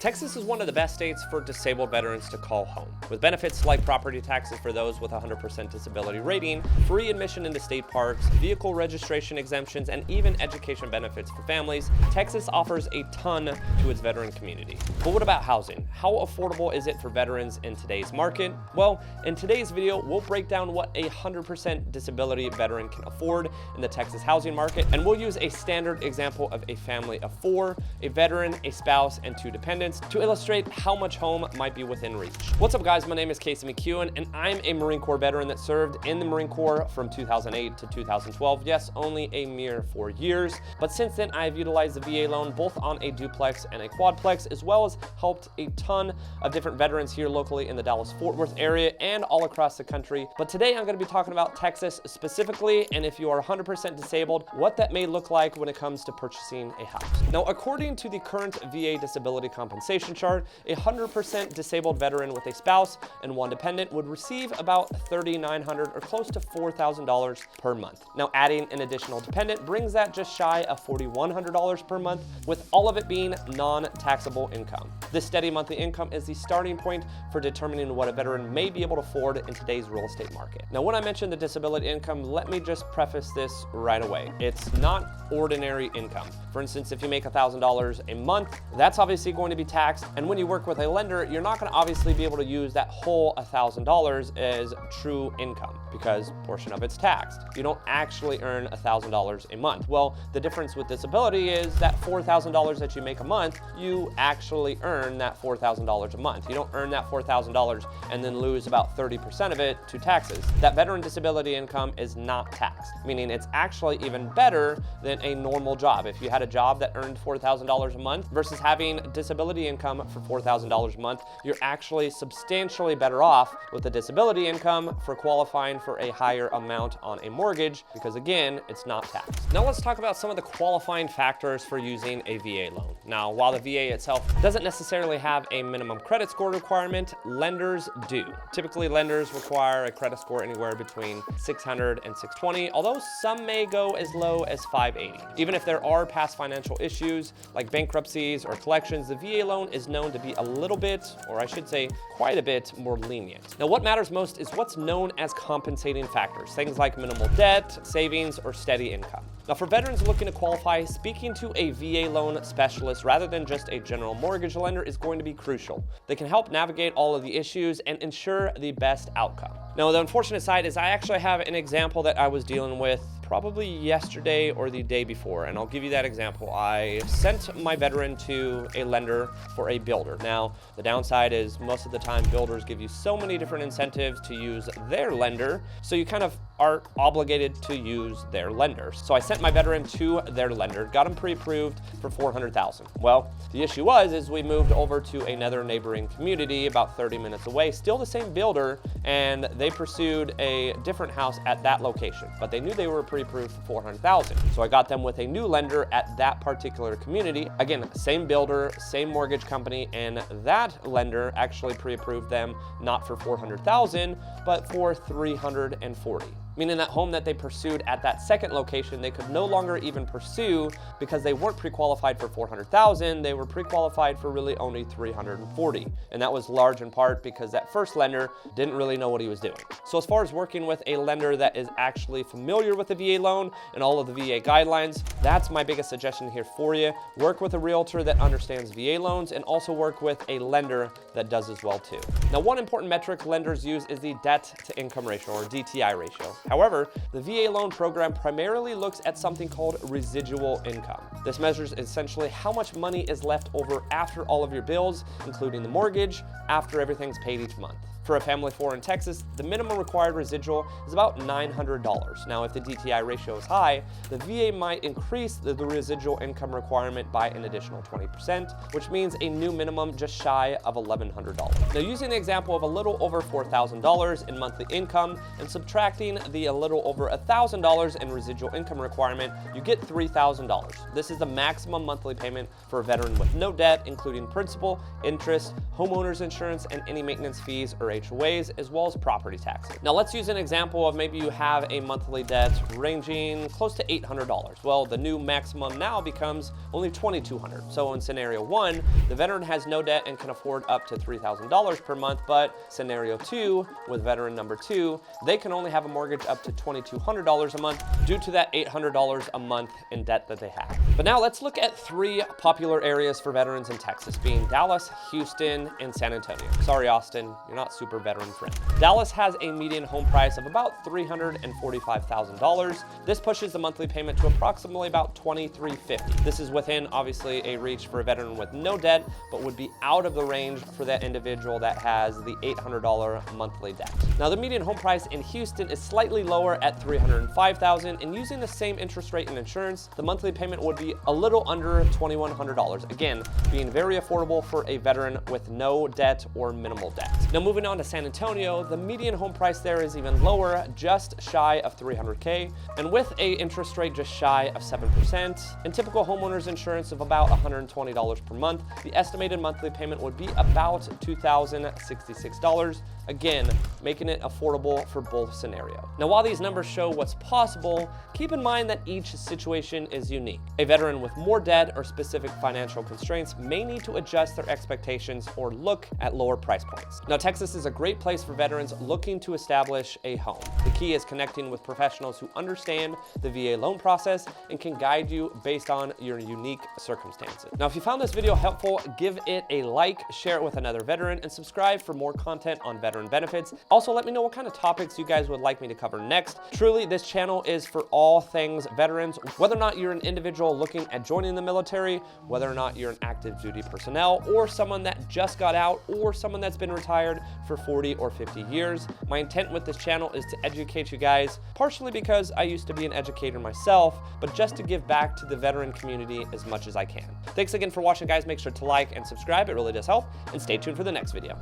Texas is one of the best states for disabled veterans to call home. With benefits like property taxes for those with 100% disability rating, free admission into state parks, vehicle registration exemptions, and even education benefits for families, Texas offers a ton to its veteran community. But what about housing? How affordable is it for veterans in today's market? Well, in today's video, we'll break down what a 100% disability veteran can afford in the Texas housing market, and we'll use a standard example of a family of 4, a veteran, a spouse, and 2 dependents to illustrate how much home might be within reach. What's up, guys? My name is McKeown, and I'm a Marine Corps veteran that served in the Marine Corps from 2008 to 2012. Yes, only a mere 4 years, but since then I've utilized the VA loan both on a duplex and a quadplex, as well as helped a ton of different veterans here locally in the Dallas-Fort Worth area and all across the country. But today I'm going to be talking about Texas specifically, and if you are 100% disabled, what that may look like when it comes to purchasing a house. Now, according to the current VA disability compensation chart, a 100% disabled veteran with a spouse and 1 dependent would receive about $3,900 or close to $4,000 per month. Now, adding an additional dependent brings that just shy of $4,100 per month, with all of it being non-taxable income. This steady monthly income is the starting point for determining what a veteran may be able to afford in today's real estate market. Now, when I mentioned the disability income, let me just preface this right away. It's not ordinary income. For instance, if you make $1,000 a month, that's obviously going to be taxed, and when you work with a lender, you're not going to obviously be able to use that whole $1,000 as true income because a portion of it's taxed. You don't actually earn $1,000 a month. Well, the difference with disability is that $4,000 that you make a month, you actually earn that $4,000 a month. You don't earn that $4,000 and then lose about 30% of it to taxes. That veteran disability income is not taxed, meaning it's actually even better than a normal job. If you had a job that earned $4,000 a month versus having disability income for $4,000 a month, you're actually substantially better off with the disability income for qualifying for a higher amount on a mortgage because, again, it's not taxed. Now let's talk about some of the qualifying factors for using a VA loan. Now, while the VA itself doesn't necessarily have a minimum credit score requirement, lenders do. Typically, lenders require a credit score anywhere between 600 and 620, although some may go as low as 580. Even if there are past financial issues like bankruptcies or collections, the VA loan is known to be a little bit, or I should say quite a bit, more lenient. Now, what matters most is what's known as compensating factors, things like minimal debt, savings, or steady income. Now, for veterans looking to qualify, speaking to a VA loan specialist rather than just a general mortgage lender is going to be crucial. They can help navigate all of the issues and ensure the best outcome. Now, the unfortunate side is I actually have an example that I was dealing with probably yesterday or the day before, and I'll give you that example. I sent my veteran to a lender for a builder. Now, the downside is most of the time builders give you so many different incentives to use their lender, so you kind of are obligated to use their lender. So I sent my veteran to their lender, got him pre-approved for $400,000. Well, the issue is we moved over to another neighboring community about 30 minutes away, still the same builder, and they pursued a different house at that location, but they knew they were pre-approved for $400,000. So I got them with a new lender at that particular community. Again, same builder, same mortgage company, and that lender actually pre-approved them not for $400,000, but for $340,000. Meaning that home that they pursued at that second location, they could no longer even pursue because they weren't pre-qualified for $400,000, they were pre-qualified for really only $340,000. And that was large in part because that first lender didn't really know what he was doing. So as far as working with a lender that is actually familiar with the VA loan and all of the VA guidelines, that's my biggest suggestion here for you. Work with a realtor that understands VA loans and also work with a lender that does as well too. Now, one important metric lenders use is the debt to income ratio, or DTI ratio. However, the VA loan program primarily looks at something called residual income. This measures essentially how much money is left over after all of your bills, including the mortgage, after everything's paid each month. For a family of 4 in Texas, the minimum required residual is about $900. Now, if the DTI ratio is high, the VA might increase the residual income requirement by an additional 20%, which means a new minimum just shy of $1,100. Now, using the example of a little over $4,000 in monthly income and subtracting the a little over $1,000 in residual income requirement, you get $3,000. This is the maximum monthly payment for a veteran with no debt, including principal, interest, homeowner's insurance, and any maintenance fees or HOAs, as well as property taxes. Now let's use an example of maybe you have a monthly debt ranging close to $800. Well, the new maximum now becomes only $2,200. So in scenario 1, the veteran has no debt and can afford up to $3,000 per month, but scenario 2, with veteran number 2, they can only have a mortgage up to $2,200 a month due to that $800 a month in debt that they have. But now let's look at 3 popular areas for veterans in Texas, being Dallas, Houston, and San Antonio. Sorry, Austin, you're not super veteran friendly. Dallas has a median home price of about $345,000. This pushes the monthly payment to approximately about $2,350. This is within, obviously, a reach for a veteran with no debt, but would be out of the range for that individual that has the $800 monthly debt. Now, the median home price in Houston is slightly lower at $305,000, and using the same interest rate and insurance, the monthly payment would be a little under $2,100. Again, being very affordable for a veteran with no debt or minimal debt. Now, moving on to San Antonio, the median home price there is even lower, just shy of $300K, and with a interest rate just shy of 7% and typical homeowners insurance of about $120 per month, the estimated monthly payment would be about $2,066. Again, making it affordable for both scenarios. Now, while these numbers show what's possible, keep in mind that each situation is unique. A veteran with more debt or specific financial constraints may need to adjust their expectations or look at lower price points. Now, Texas is a great place for veterans looking to establish a home. The key is connecting with professionals who understand the VA loan process and can guide you based on your unique circumstances. Now, if you found this video helpful, give it a like, share it with another veteran, and subscribe for more content on veteran benefits. Also, let me know what kind of topics you guys would like me to cover next. Truly, this channel is for all things veterans, whether or not you're an individual looking at joining the military, whether or not you're an active duty personnel, or someone that just got out, or someone that's been retired for 40 or 50 years. My intent with this channel is to educate you guys, partially because I used to be an educator myself, but just to give back to the veteran community as much as I can. Thanks again for watching, guys. Make sure to like and subscribe. It really does help, and stay tuned for the next video.